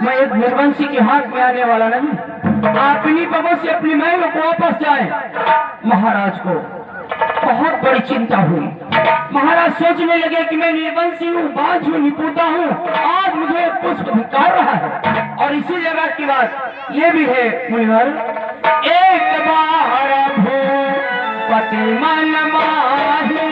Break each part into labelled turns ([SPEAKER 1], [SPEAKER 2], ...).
[SPEAKER 1] मैं एक निर्वंशी के हाथ में आने वाला नहीं। आप इन्हीं पगों से अपनी महल को वापस जाएं। महाराज को बहुत बड़ी चिंता हुई। महाराज सोचने लगे कि मैं निर्वंशी हूँ, बाज हूँ, निपुता हूँ, आज मुझे पुष्प धिक्कार रहा है। और इसी जगह की बात ये भी है मुनिवर, एक बार भूपति मन माही,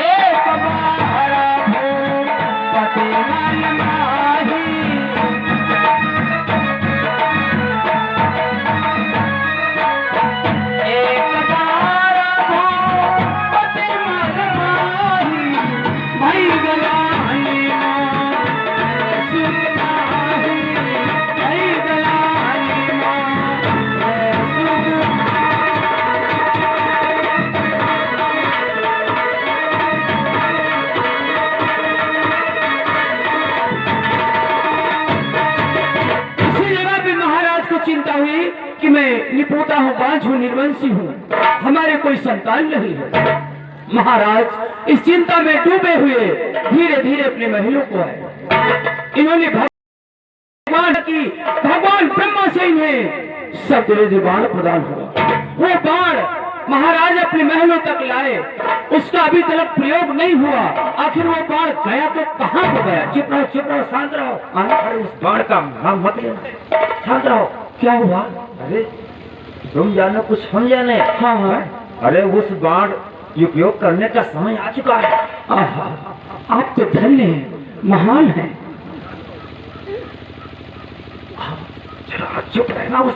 [SPEAKER 1] एक बार भूपति मन माही, चिंता हुई कि मैं निपुता हूँ, बाज हूँ, निर्वंशी हूँ, हमारे कोई संतान नहीं है। महाराज इस चिंता में डूबे हुए धीरे धीरे अपने महलों को आए। इन्होंने भगवान की, भगवान ब्रह्मा से इन्हें सतरेज बाण प्रदान हुआ। वो बाण महाराज अपने महलों तक लाए, उसका अभी तक प्रयोग नहीं हुआ। आखिर वो बाण गया तो कहाँ को गया? चुप रहो, शांत रहो।
[SPEAKER 2] अरे उस बाण का नाम मत लेना, शांत रहो।
[SPEAKER 1] क्या हुआ?
[SPEAKER 2] अरे तुम जानो कुछ हम जाने।
[SPEAKER 1] हाँ हाँ।
[SPEAKER 2] अरे उस बाण उपयोग करने का समय आ चुका है।
[SPEAKER 1] आहा, आप तो धन्य हैं, महान हैं।
[SPEAKER 2] चलो चुप रहना। उस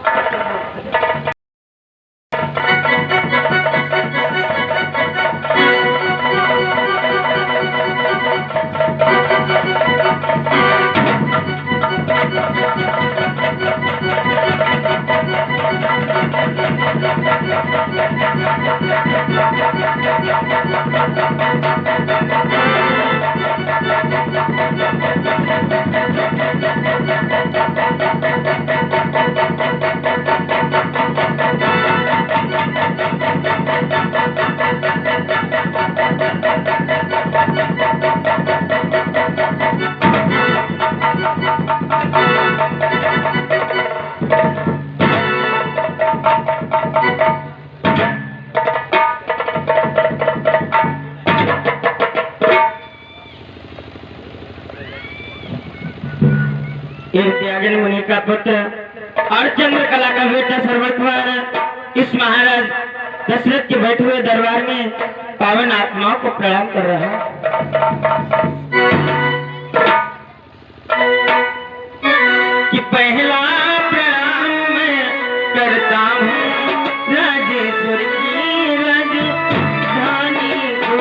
[SPEAKER 3] त्यागन मुनि का पुत्र और चंद्रकला का बेटा सर्वस्वर इस महाराज दशरथ के बैठे हुए दरबार में पावन आत्माओं को प्रणाम कर रहा है कि पहला प्रणाम मैं करता हूँ राजेश्वर की राजधानी को।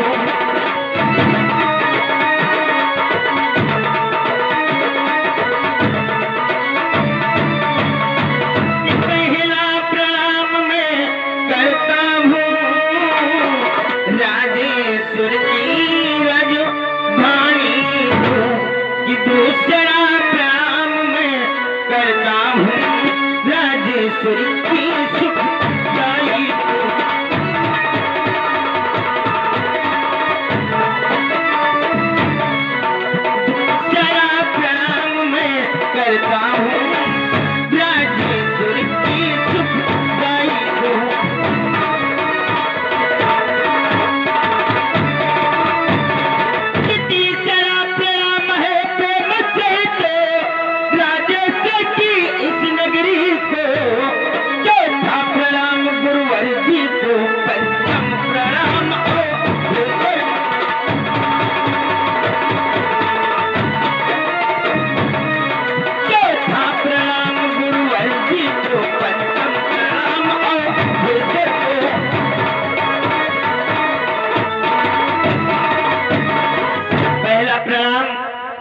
[SPEAKER 3] दूसरा प्राण में करता हूँ राजेश्वर की सुखदाई को। दूसरा प्राण में करता हूँ राजेश्वर की सुखदाई को।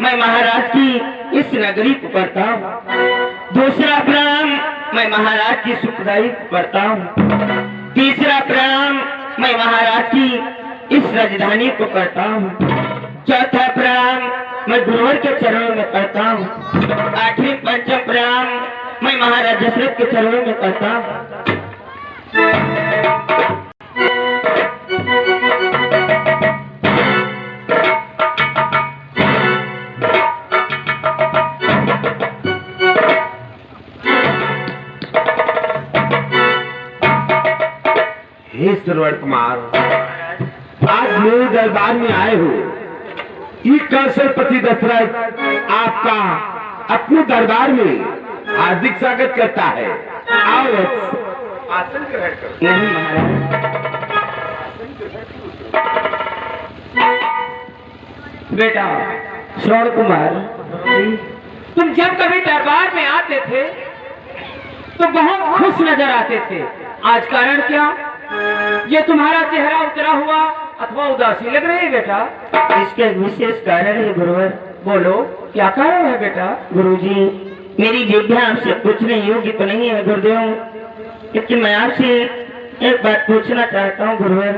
[SPEAKER 3] मैं महाराज की इस नगरी को करता हूँ। दूसरा प्रणाम मैं महाराज की सुखदाई को करता हूँ। तीसरा प्रणाम मैं महाराज की इस राजधानी को करता हूँ। चौथा प्रणाम मैं गुरुवर के चरणों में करता हूँ। आठवीं पंचम प्रणाम मैं महाराज दशरथ के चरणों में करता हूँ।
[SPEAKER 4] श्रवण कुमार, आज मेरे दरबार में आए हो। ये कौशलपति दशरथ आपका अपने दरबार में हार्दिक स्वागत करता है। आओ आसन ग्रहण करो।
[SPEAKER 3] नहीं महाराज,
[SPEAKER 1] बेटा श्रवण कुमार, तुम जब कभी दरबार में आते थे तो बहुत खुश नजर आते थे। आज कारण क्या? ये तुम्हारा चेहरा उतरा हुआ अथवा उदासी लग रही है बेटा?
[SPEAKER 3] इसका एक विशेष कारण है गुरुवर।
[SPEAKER 1] बोलो, क्या कारण है बेटा?
[SPEAKER 3] गुरुजी, मेरी जिज्ञा आपसे पूछने योग्य तो नहीं है गुरुदेव, लेकिन मैं आपसे एक बात पूछना चाहता हूँ गुरुवर।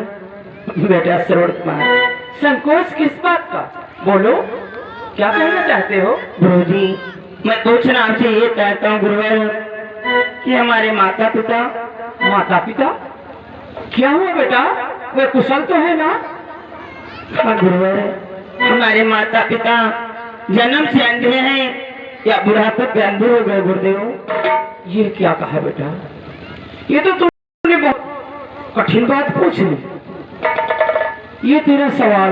[SPEAKER 1] बेटा श्रवण कुमार, संकोच किस बात का? बोलो, क्या कहना चाहते हो?
[SPEAKER 3] गुरुजी, मैं पूछना आपसे ये चाहता हूँ गुरुवर कि हमारे माता पिता।
[SPEAKER 1] माता पिता? क्या हुआ बेटा? वे कुशल तो है ना?
[SPEAKER 3] हाँ गुरुवर, हमारे माता पिता जन्म से अंधे हैं या बुढ़ापे पे अंधे हो गए गुरुदेव।
[SPEAKER 1] ये क्या कहा बेटा? ये तो तुमने बहुत कठिन बात पूछ ली। ये तेरा सवाल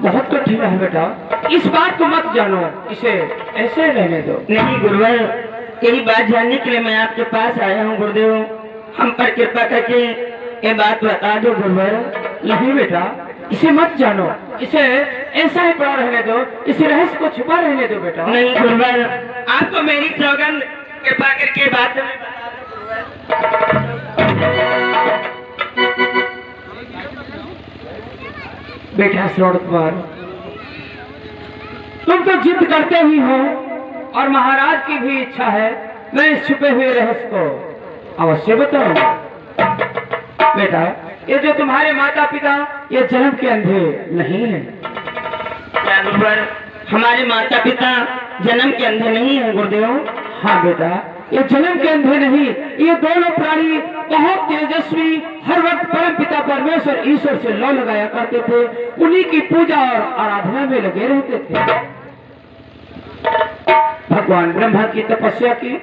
[SPEAKER 1] बहुत कठिन है बेटा। इस बात को मत जानो, इसे ऐसे रहने दो।
[SPEAKER 3] नहीं गुरुवर, यही बात जानने के लिए मैं आपके पास आया हूँ गुरुदेव। हम पर कृपा करके ये बात बता दो गुरुवर।
[SPEAKER 1] नहीं बेटा, इसे मत जानो, इसे ऐसा ही पड़ा रहने दो, इस रहस्य को छुपा रहने दो बेटा।
[SPEAKER 3] नहीं गुरुवर, आपको मेरी सौगंध, कृपा करके बात
[SPEAKER 1] बेटा श्रवण कुमार, तुम तो जिद करते ही हो और महाराज की भी इच्छा है मैं इस छुपे हुए रहस्य को अवश्य बताऊंगा। बेटा, ये जो तुम्हारे माता पिता ये जन्म के अंधे नहीं है।
[SPEAKER 3] क्या गुरुवर, हमारे माता पिता जन्म के अंधे नहीं है गुरुदेव?
[SPEAKER 1] हाँ बेटा, ये जन्म के अंधे नहीं, ये दोनों प्राणी बहुत तेजस्वी, हर वक्त परम पिता परमेश्वर ईश्वर से लौ लगाया करते थे, उन्हीं की पूजा और आराधना में लगे रहते थे। भगवान ब्रह्मा की तपस्या की,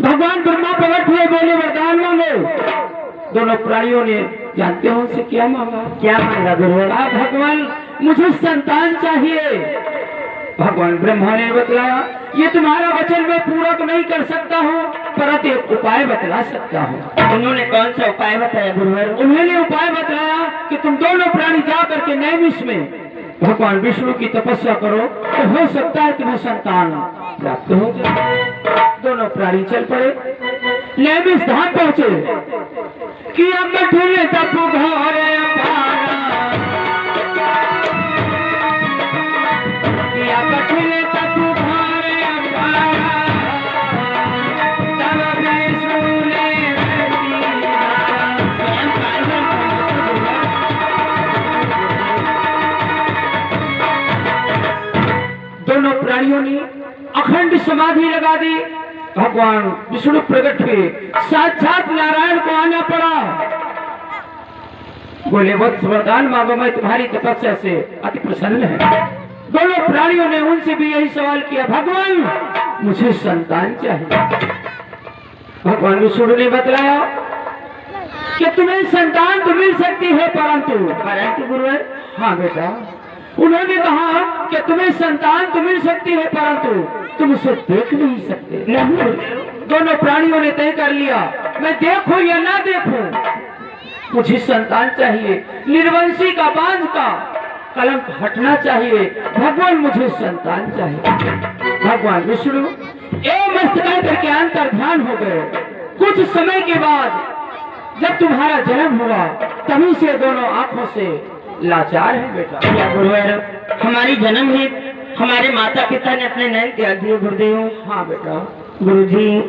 [SPEAKER 1] भगवान ब्रह्मा प्रकट हुए, बोले वरदान मांगो। दोनों प्राणियों ने जानते हो उनसे क्या मांगा?
[SPEAKER 3] क्या मांगा गुरुवर?
[SPEAKER 1] भगवान मुझे संतान चाहिए। भगवान ब्रह्मा ने बतलाया, ये तुम्हारा वचन मैं पूरा तो नहीं कर सकता हूँ, परंतु एक उपाय बतला सकता हूँ।
[SPEAKER 3] उन्होंने कौन सा उपाय बताया गुरुवर?
[SPEAKER 1] उन्होंने उपाय बताया कि तुम दोनों प्राणी जा करके नैमिष में भगवान विष्णु की तपस्या करो तो हो सकता है तुम्हें संतान प्राप्त हो जाए। दोनों प्राणी चल पड़े, नैमिष धाम पहुंचे कि अब कठिन तप घोर अपारा, किया कठिन तप घोर अपारा, तब विष्णु ने दोनों प्राणियों ने अखंड समाधि लगा दी। भगवान विष्णु प्रकट हुए, साक्षात नारायण को आना पड़ा। बोले वत्स वरदान मांगो, मैं तुम्हारी तपस्या से अति प्रसन्न है। दोनों प्राणियों ने उनसे भी यही सवाल किया, भगवान मुझे संतान चाहिए। भगवान विष्णु ने बतलाया कि तुम्हें संतान तो मिल सकती है, परंतु गुरुवर, हाँ बेटा, उन्होंने कहा कि तुम्हें संतान तो मिल सकती है परंतु तुम उसे देख नहीं सकते। नहीं, दोनों प्राणियों ने तय कर लिया, मैं देखूं या ना देखूं, मुझे संतान चाहिए। निर्वंशी का बांझ का कलंक हटना चाहिए। भगवान मुझे संतान चाहिए। भगवान विष्णु एक मस्त कहकर के अंतर्ध्यान हो गए। कुछ समय के बाद जब तुम्हारा जन्म हुआ तभी से दोनों आंखों से लाचार है बेटा।
[SPEAKER 3] क्या गुरुवर, हमारी जन्म ही हमारे माता पिता ने अपने नयन त्याग दिए गुरुदेव?
[SPEAKER 1] हाँ बेटा।
[SPEAKER 3] गुरुजी,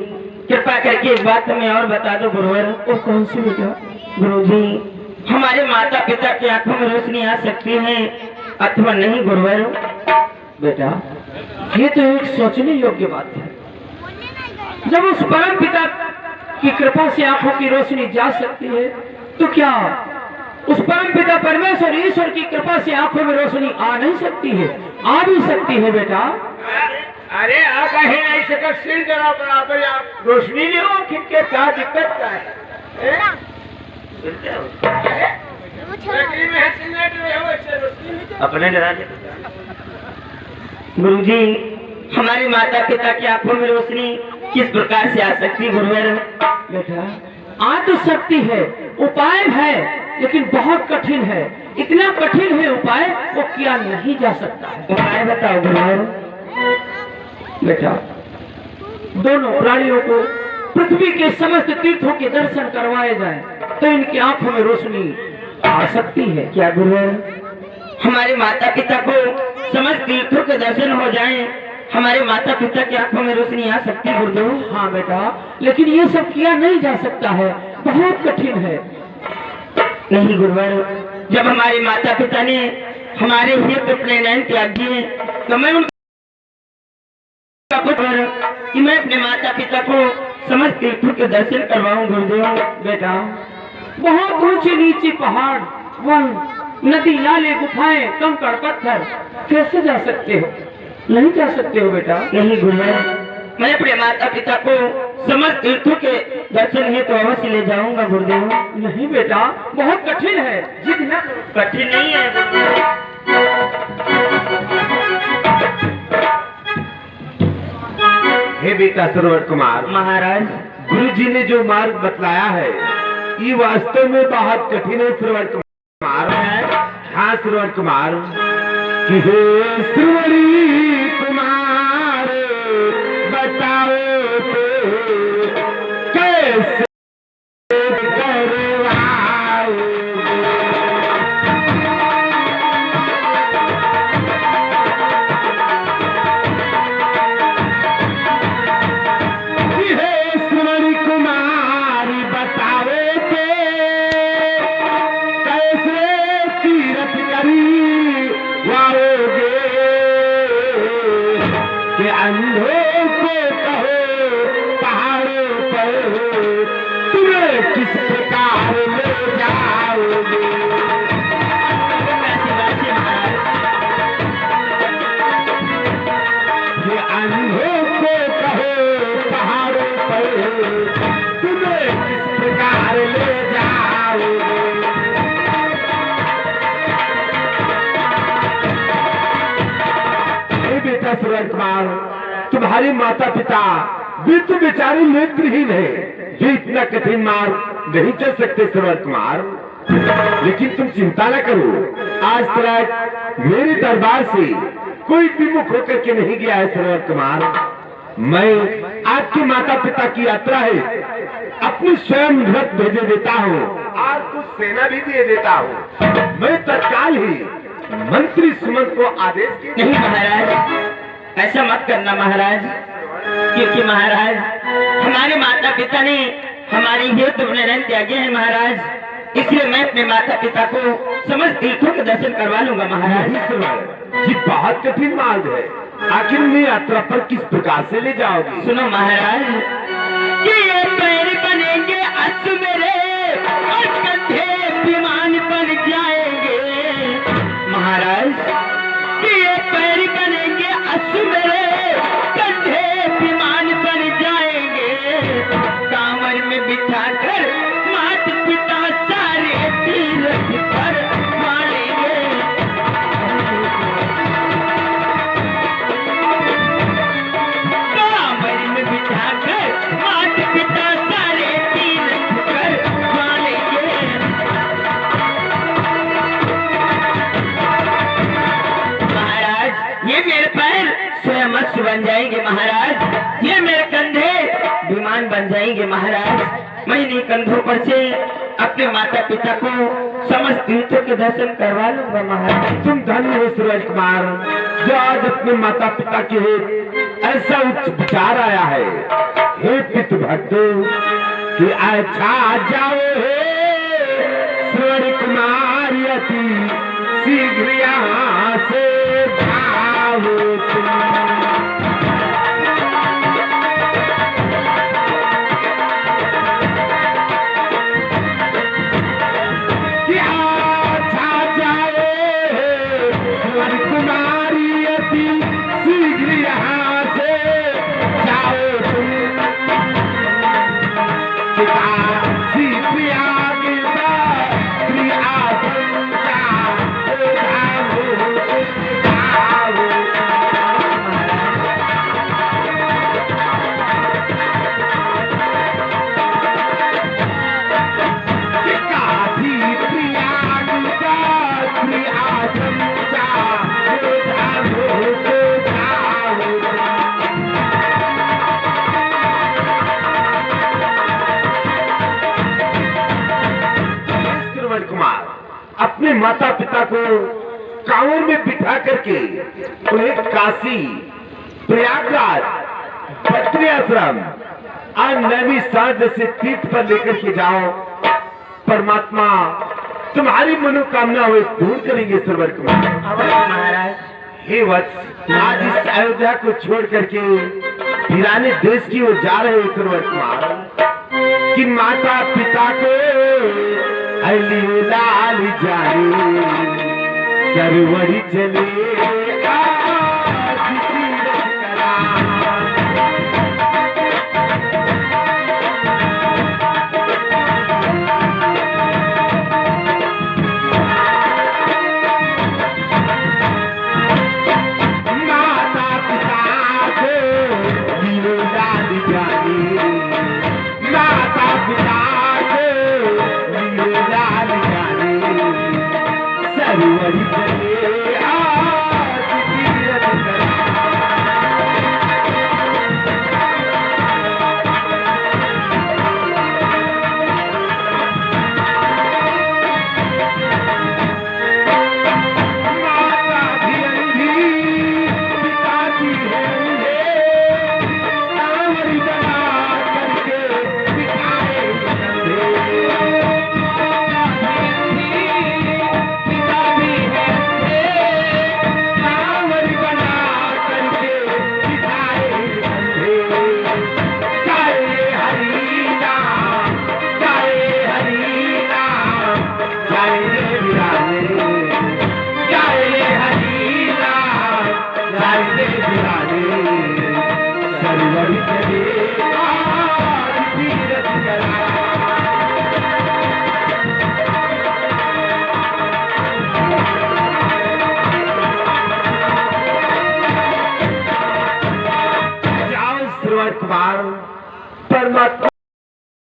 [SPEAKER 3] कृपा करके एक बात हमें और बता दो गुरुवर।
[SPEAKER 1] वो कौन सी बेटा?
[SPEAKER 3] गुरुजी, हमारे माता पिता की आंखों में रोशनी आ सकती है अथवा नहीं गुरुवर?
[SPEAKER 1] बेटा, ये तो एक सोचने योग्य बात है। जब उस परम पिता की कृपा से आंखों की रोशनी जा सकती है तो क्या उस परम पिता परमेश्वर ईश्वर की कृपा से आंखों में रोशनी आ नहीं सकती है? आ भी सकती है बेटा।
[SPEAKER 4] अरे आ कहीं नहीं सकता, सिर जरा बराबर रोशनी नहीं हो, किनके क्या दिक्कत क्या है?
[SPEAKER 3] अपने डरा दे गुरु जी। हमारे माता पिता की आंखों में रोशनी किस प्रकार से आ सकती है गुरुवर?
[SPEAKER 1] बेटा आ तो सकती है, उपाय है, लेकिन बहुत कठिन है। इतना कठिन है उपाय, वो किया नहीं जा सकता है।
[SPEAKER 3] उपाय बताओ गुरुवर।
[SPEAKER 1] बेटा दोनों प्राणियों को पृथ्वी के समस्त तीर्थों के दर्शन करवाए जाएं, तो इनकी आंखों में रोशनी आ सकती है।
[SPEAKER 3] क्या गुरुवर? हमारे माता पिता को समस्त तीर्थों के दर्शन हो जाएं, हमारे माता पिता की आंखों में रोशनी आ सकती है गुरुदेव?
[SPEAKER 1] हाँ बेटा, लेकिन ये सब किया नहीं जा सकता है, बहुत कठिन है।
[SPEAKER 3] नहीं गुरुवर, जब हमारे माता पिता ने हमारे हित अपने नयन त्याग दिए, तो मैं उनका कि मैं अपने माता पिता को समस्त तीर्थों के दर्शन करवाऊं गुरुदेव।
[SPEAKER 1] बेटा बहुत ऊंचे नीचे पहाड़, वन, नदी, नाले, गुफाएं, कंकड़ पत्थर, कैसे जा सकते हो? नहीं जा सकते हो बेटा।
[SPEAKER 3] नहीं गुरुदेव, मैं अपने माता पिता को समस्त तीर्थों के दर्शन है तो अवश्य ले जाऊंगा गुरुदेव।
[SPEAKER 1] नहीं बेटा, बहुत कठिन है, जिद न करो।
[SPEAKER 3] कठिन नहीं है गुरुदेव।
[SPEAKER 4] हे बेटा श्रवण कुमार,
[SPEAKER 3] महाराज
[SPEAKER 4] गुरु जी ने जो मार्ग बतलाया है ये वास्तव में बहुत कठिन है श्रवण कुमार। हाँ श्रवण कुमार, कि हे श्रवणी कुमार बताओ तो कैसे अंधों को कहो पहाड़ों पर तुम्हें किस प्रकार ले जाओगे। ये अंधों को कहो पहाड़ों पर तुम्हें किस प्रकार ले जाओगे। बेटा श्रवण कुमार, तुम्हारे माता पिता वृद्ध बेचारे नेत्रहीन है, ये इतना कठिन मार्ग नहीं चल सकते श्रवण कुमार। लेकिन तुम चिंता न करो, आज तक मेरे दरबार से कोई विमुख होकर के नहीं गया है श्रवण कुमार। मैं आपके माता पिता की यात्रा है अपनी स्वयं रथ भेजे देता हूँ और कुछ सेना भी दे देता हूँ। मैं तत्काल ही मंत्री सुमंत को आदेश किया।
[SPEAKER 3] नहीं महाराज, ऐसा मत करना महाराज, क्योंकि महाराज हमारे माता पिता ने हमारी हित अपने नयन त्यागे हैं महाराज, इसलिए मैं अपने माता पिता को समस्त तीर्थों के दर्शन करवा लूंगा महाराज।
[SPEAKER 4] ये बहुत कठिन मार्ग है, आखिर में यात्रा पर किस प्रकार से ले जाओगे?
[SPEAKER 3] सुनो महाराज, कि ये पैर बनेंगे अश्व मेरे और कंधे विमान बन जाएंगे महाराज, कि ये पैर बनेंगे अश्व मेरे कंधे विमान बन जाएंगे। कांवर में बिठाकर माता पिता सारे तीर्थ पर मारेंगे। कांवर में बिठाकर माता पिता सारे तीर्थ पर मारेंगे। महाराज ये मेरे पैर स्वयं अश्व बन जाएंगे महाराज, ये मेरे कंधे विमान बन जाएंगे महाराज। मैं इन्हीं कंधों पर से अपने माता पिता को समस्त तीर्थों के दर्शन करवा लूंगा महाराज।
[SPEAKER 4] तुम धन्य हो सूरज कुमार, जो आज अपने माता पिता के ऐसा उच्च विचार आया है। हे पितृ भक्तों कि अच्छा जाओ हे सूरज कुमार, अति शीघ्र यहाँ से जाओ तुम। अपने माता पिता को कांवर में बिठा करके उन्हें काशी, प्रयागराज, बद्री आश्रम और नैमी साध जैसे तीर्थ पर लेकर के जाओ। परमात्मा तुम्हारी मनोकामना वे पूर्ण करेंगे सरवर कुमार।
[SPEAKER 3] अवश्य महाराज।
[SPEAKER 4] हे वत्स, आज इस अयोध्या को छोड़ करके वीराने देश की ओर जा रहे हो सरवर कुमार कि माता पिता को अली लाल जाने सरवरी चले आज तीरथ करा।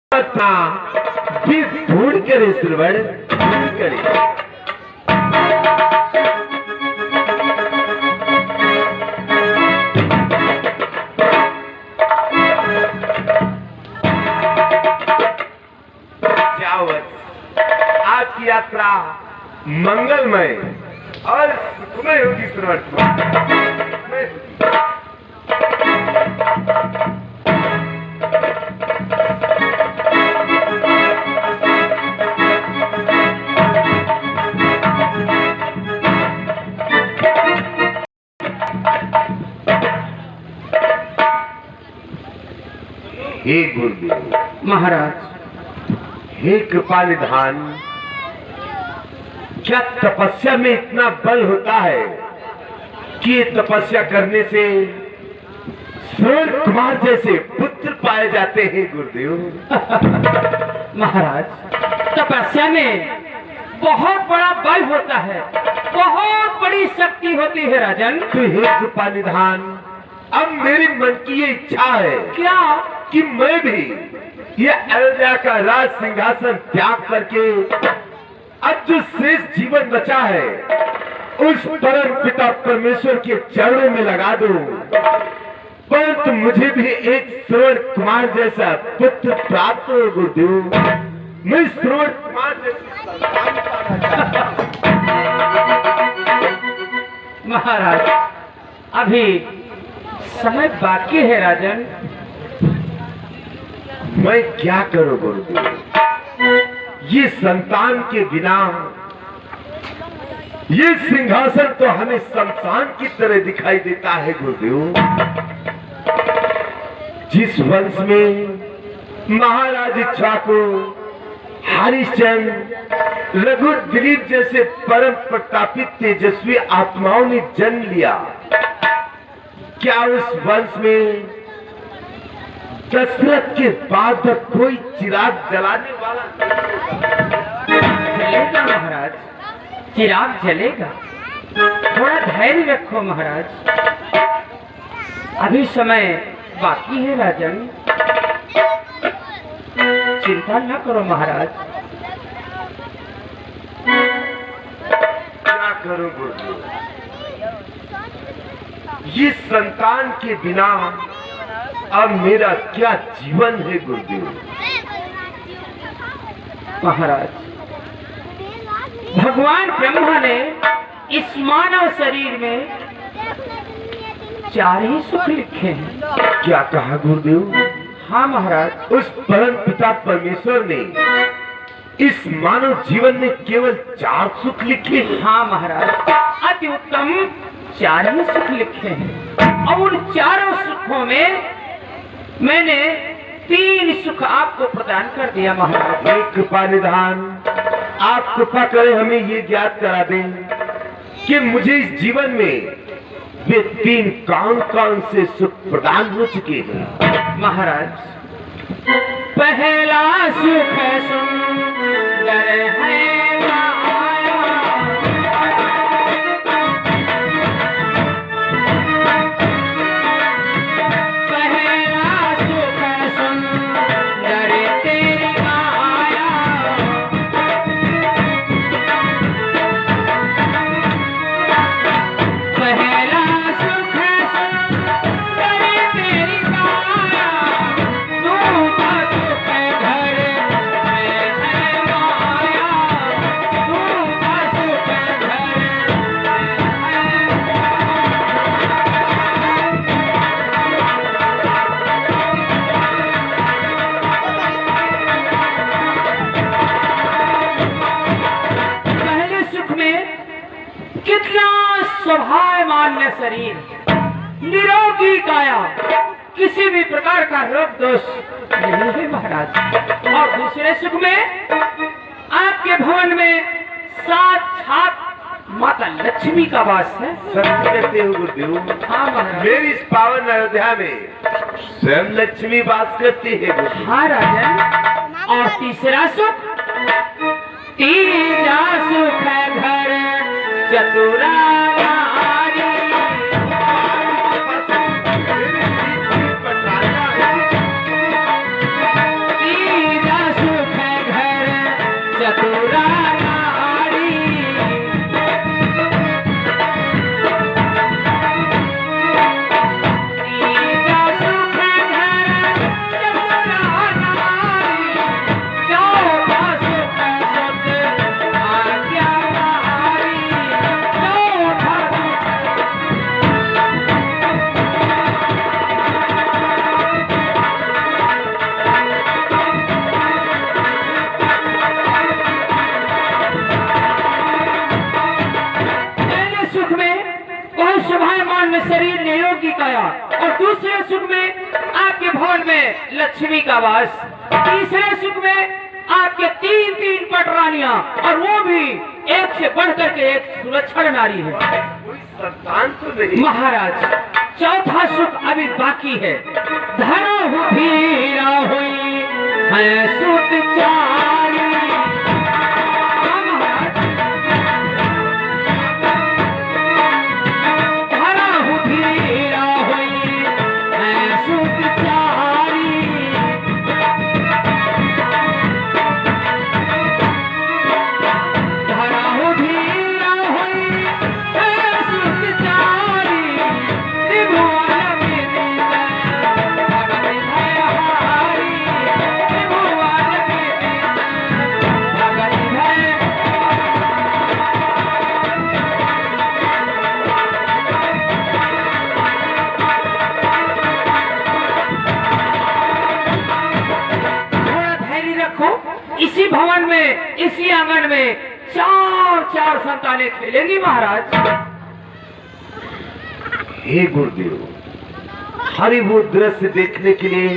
[SPEAKER 4] परमात्मा भी ढूंढ करे श्रवण ढूंढ करे। आपकी यात्रा मंगलमय और सुखमय होगी श्रवण। हे गुरुदेव
[SPEAKER 1] महाराज,
[SPEAKER 4] हे कृपा निधान, क्या तपस्या में इतना बल होता है कि ये तपस्या करने से श्रवण कुमार जैसे पुत्र पाए जाते हैं गुरुदेव?
[SPEAKER 1] महाराज, तपस्या में बहुत बड़ा बल होता है, बहुत बड़ी शक्ति होती है राजन।
[SPEAKER 4] तो हे कृपा निधान, अब मेरी मन की ये इच्छा है
[SPEAKER 1] क्या
[SPEAKER 4] कि मैं भी ये अयोध्या का राज सिंहासन त्याग करके अब जो शेष जीवन बचा है उस परम पिता परमेश्वर के चरणों में लगा दूं, परंतु मुझे भी एक श्रवण कुमार जैसा पुत्र प्राप्त हो गुरुदेव। मैं श्रवण कुमार जैसी संतान पाना चाहता हूं।
[SPEAKER 1] महाराज, अभी समय बाकी है राजन।
[SPEAKER 4] मैं क्या करूं गुरुदेव? ये संतान के बिना ये सिंहासन तो हमें शमशान की तरह दिखाई देता है गुरुदेव। जिस वंश में महाराज इक्ष्वाकु, हरिश्चंद्र, रघु, दिलीप जैसे परम प्रतापी तेजस्वी आत्माओं ने जन्म लिया, क्या उस वंश में दशरथ के बाद कोई चिराग जलाने वाला?
[SPEAKER 1] जलेगा महाराज, चिराग जलेगा। थोड़ा धैर्य रखो महाराज, अभी समय बाकी है राजन। चिंता न करो महाराज।
[SPEAKER 4] क्या करूं गुरुदेव? ये संतान के बिना अब मेरा क्या जीवन है गुरुदेव?
[SPEAKER 1] महाराज, भगवान ब्रह्मा ने इस मानव शरीर में 4 ही सुख लिखे हैं।
[SPEAKER 4] क्या कहा गुरुदेव?
[SPEAKER 1] हाँ महाराज।
[SPEAKER 4] उस परम पिता परमेश्वर ने इस मानव जीवन में केवल 4 सुख लिखे हैं।
[SPEAKER 1] हाँ महाराज, अति उत्तम 4 ही सुख लिखे हैं। और उन 4 सुखों में मैंने 3 सुख आपको प्रदान कर दिया महाराज।
[SPEAKER 4] हे कृपा निधान, आप कृपा करें हमें ये ज्ञात करा दें कि मुझे इस जीवन में वे 3 कौन से सुख प्रदान हो चुके हैं।
[SPEAKER 1] महाराज, पहला सुख सुंदर है माया, पहला सुख सुंदर तेरी माया, पहला सुख सुंदर तेरी माया, दूसरा सुख घर में है माया, दूसरा सुख घर में है। पहले सुख में कितना स्वभावमान्य शरीर, निरोगी काया, किसी भी प्रकार का रोग दोष नहीं है महाराज। और दूसरे सुख में आपके भवन में साक्षात माता लक्ष्मी का वास है।
[SPEAKER 4] सत्य कहते हो गुरुदेव।
[SPEAKER 1] हाँ महाराज।
[SPEAKER 4] मेरी इस पावन अयोध्या में स्वयं लक्ष्मी वास करती है गुरुदेव।
[SPEAKER 1] हाँ राजन। और तीसरा सुख, तीजा सुख है घर चतुरारी, तीजा सुख है घर चतुरारी, तीजा सुख है घर चतुरारी, चौथा सुख है सत्य आज्ञाकारी, चौथा पहले सुख में बहुत स्वभावमान्य शरीर, निरोगी काया, और दूसरे सुख में आपके भवन में लक्ष्मी का वास, तीसरे सुख में आपके 3 पटरानियां, और वो भी एक से बढ़ करके एक सुलक्षण नारी है
[SPEAKER 4] कोई संतान तो नहीं।
[SPEAKER 1] महाराज। चौथा सुख अभी बाकी है। धनो हुई है सुत चारी, हाँ महाराज। धनो हुई है सुत चारी, धनो हुई है सुत चारी, त्रिभुवन में भगत भयहारी, त्रिभुवन में भगत भय। थोड़ा धैर्य रखो, इसी भवन में, इसी आंगन में 4 संतानें खेलेंगी महाराज।
[SPEAKER 4] हे गुरुदेव, हरि वो दृश्य देखने के लिए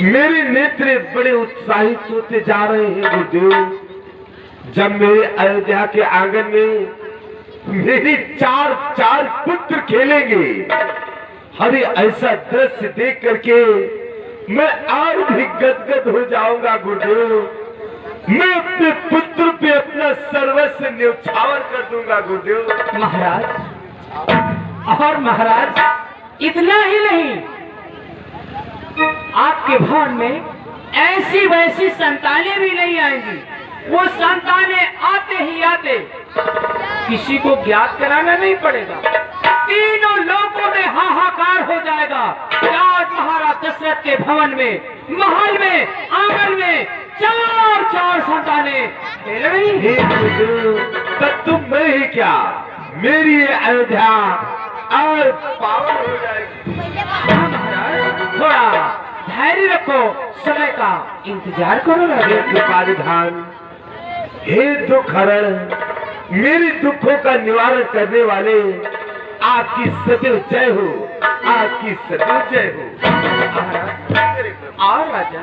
[SPEAKER 4] मेरे नेत्र बड़े उत्साहित होते जा रहे हैं गुरुदेव। जब मेरे अयोध्या के आंगन में मेरी 4 पुत्र खेलेंगे, हरे ऐसा दृश्य देख करके मैं और भी गदगद हो जाऊंगा गुरुदेव। मैं अपने पुत्र पे अपना सर्वस्व न्यौछावर कर दूंगा गुरुदेव।
[SPEAKER 1] महाराज, और महाराज इतना ही नहीं, आपके भवन में ऐसी वैसी संतानें भी नहीं आएंगी। वो संतानें आते ही आते किसी को ज्ञात कराना नहीं पड़ेगा, तीनों लोगों में हाहाकार हो जाएगा। आज महाराज दशरथ के भवन में, महल में, आंगन में चार संतानें खेल रही हैं।
[SPEAKER 4] हे प्रभु, तब तुम मैं ही क्या, मेरी ये अयोध्या और पावन हो जाएगी।
[SPEAKER 1] हाँ महाराज, थोड़ा धैर्य रखो, समय का इंतजार करो
[SPEAKER 4] हे
[SPEAKER 1] राजा।
[SPEAKER 4] कृपानिधान, हे दुख हरण, मेरे दुखों का निवारण करने वाले, आपकी सदैव जय हो, आपकी सदैव जय हो।
[SPEAKER 1] और राजा